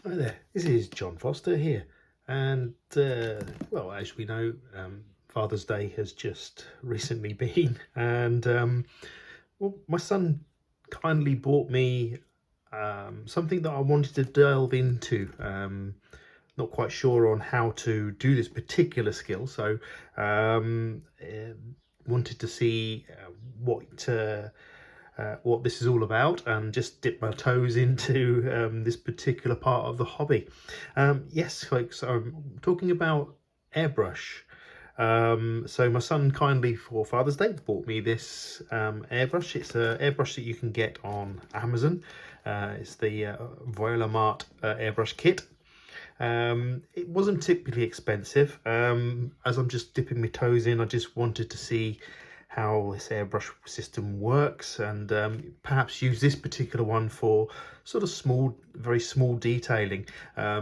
Hi there, this is John Foster here, and well, as we know, Father's Day has just recently been, and well, my son kindly bought me something that I wanted to delve into. Not quite sure on how to do this particular skill, so wanted to see what this is all about and just dip my toes into this particular part of the hobby. Yes, folks, I'm talking about airbrush. So my son kindly for Father's Day bought me this airbrush. It's an airbrush that you can get on Amazon. It's the Voilamart Airbrush Kit. It wasn't typically expensive. As I'm just dipping my toes in, I just wanted to see how this airbrush system works, and perhaps use this particular one for sort of very small detailing.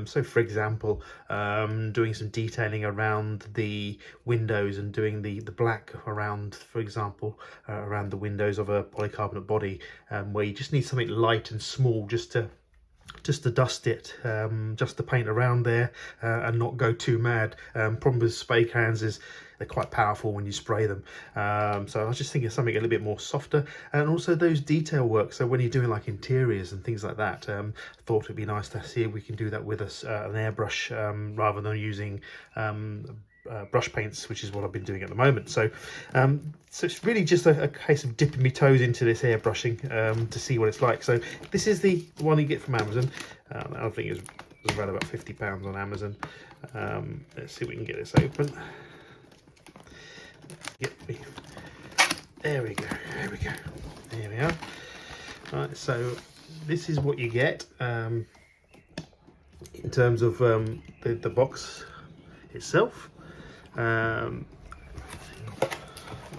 So for example, doing some detailing around the windows and doing the black around, for example, around the windows of a polycarbonate body, where you just need something light and small just to dust it, just to paint around there, and not go too mad. Problem with spray cans is they're quite powerful when you spray them. So I was just thinking something a little bit more softer, and also those detail work. So when you're doing like interiors and things like that, I thought it'd be nice to see if we can do that with an airbrush, rather than using brush paints, which is what I've been doing at the moment. So so it's really just a case of dipping my toes into this airbrushing, to see what it's like. So this is the one you get from Amazon. I think it was around about £50 on Amazon. Let's see if we can get this open. There we go, there we are. Right, so this is what you get in terms of the box itself. Of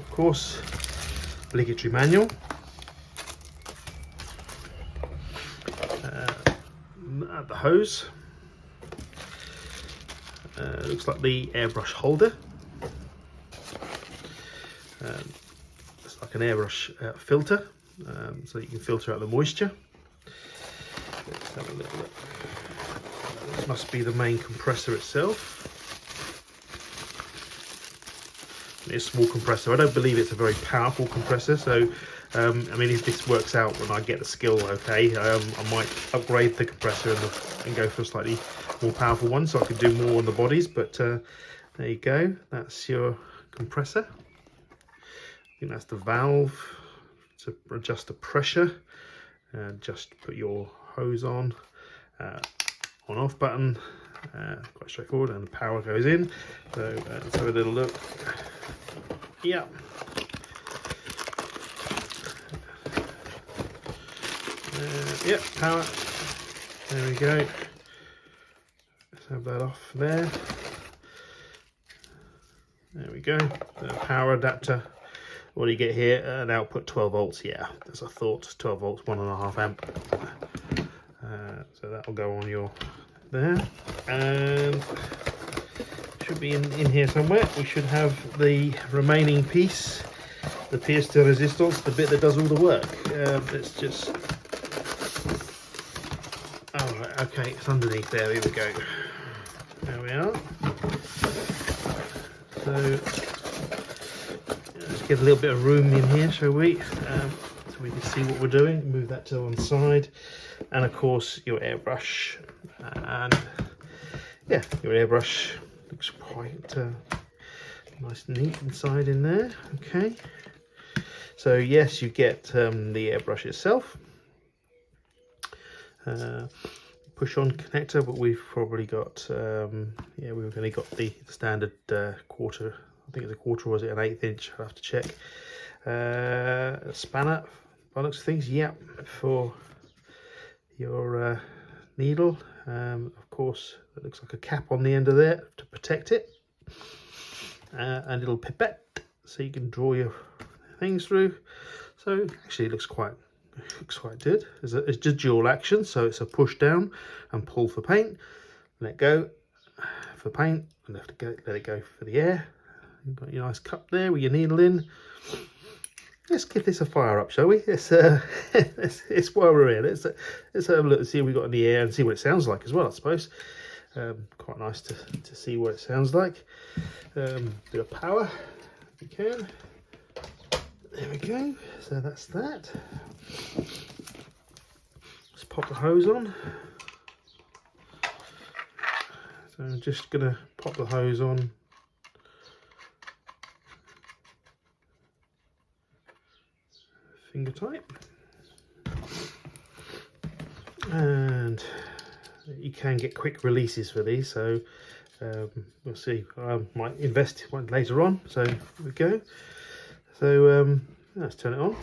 course, obligatory manual, the hose, looks like the airbrush holder, it's like an airbrush filter, so you can filter out the moisture. Let's have a little look. This must be the main compressor itself. It's a small compressor. I don't believe it's a very powerful compressor, so I mean, if this works out when I get the skill, okay, I might upgrade the compressor and go for a slightly more powerful one, so I can do more on the bodies. But there you go, that's your compressor. I think that's the valve to adjust the pressure. Just put your hose on off button, quite straightforward, and the power goes in. So let's have a little look. Yeah, yeah, power, there we go. Let's have that off there. There we go, the power adapter. What do you get here? An output 12 volts, yeah, as I thought, 12 volts, 1.5 amp. So that'll go on your there, and should be in here somewhere. We should have the remaining piece, the pièce de résistance, the bit that does all the work. Let's just, oh right, okay, it's underneath there. Here we go. There we are. So let's get a little bit of room in here, shall we? So we can see what we're doing. Move that to one side, and of course your airbrush, and yeah, your airbrush looks quite nice and neat inside in there. Okay, so yes, you get the airbrush itself, push on connector, but we've probably got yeah, we've only got the standard quarter, I think it's a quarter, or was it an 1/8 inch? I'll have to check. A spanner by looks of things, yeah, for your needle. Of course, it looks like a cap on the end of there to protect it, and a little pipette so you can draw your things through. So actually it looks quite good. It's just dual action, so it's a push down and pull for paint, let go for paint, and let it go for the air. You've got your nice cup there with your needle in. let's give this a fire up, shall we? It's while we're here. Let's have a look and see what we got in the air and see what it sounds like as well, I suppose. Quite nice to see what it sounds like. Bit of power, if we can. There we go. So that's that. Let's pop the hose on. So I'm just gonna pop the hose on. Finger tight. And you can get quick releases for these, so we'll see. I might invest one later on. So here we go. So let's turn it on.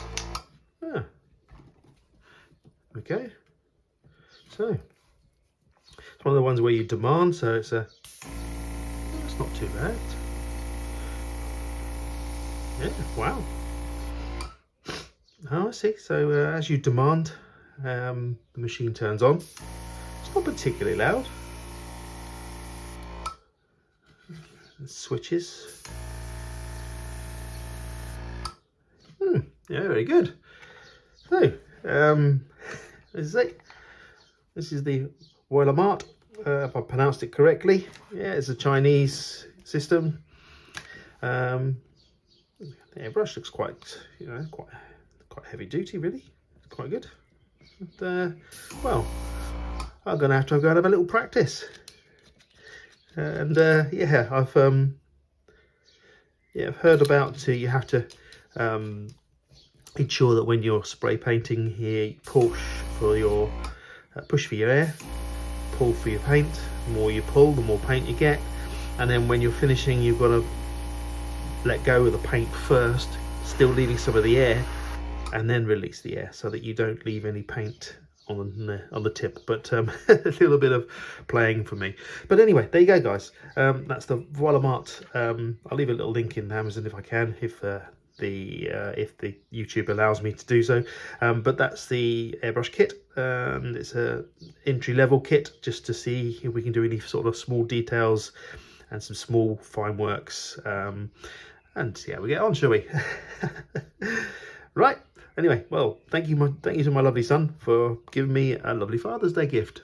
Ah. Okay. So it's one of the ones where you demand. So it's not too bad. Yeah. Wow. Oh, I see. So as you demand, the machine turns on. It's not particularly loud. It switches. Yeah, very good. So, this is the Voilamart, if I pronounced it correctly. Yeah, it's a Chinese system. The airbrush looks quite, quite heavy duty, really. It's quite good. And, well, I'm gonna have to go and have a little practice. And yeah, I've heard about you have to ensure that when you're spray painting here, you push for your air, pull for your paint. The more you pull, the more paint you get. And then when you're finishing, you've got to let go of the paint first, still leaving some of the air, and then release the air so that you don't leave any paint on the tip. But a little bit of playing for me. But anyway, there you go, guys. That's the Voilamart. I'll leave a little link in Amazon if I can, if the YouTube allows me to do so. But that's the airbrush kit, and it's a entry-level kit just to see if we can do any sort of small details and some small fine works, and see how we get on, shall we? Right. Anyway, well, thank you to my lovely son for giving me a lovely Father's Day gift.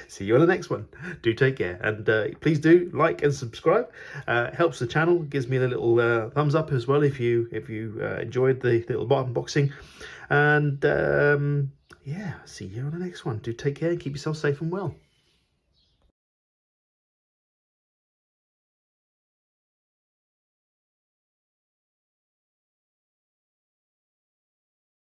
See you on the next one. Do take care, and please do like and subscribe. Helps the channel, gives me the little thumbs up as well if you enjoyed the little unboxing. And yeah, see you on the next one. Do take care and keep yourself safe and well.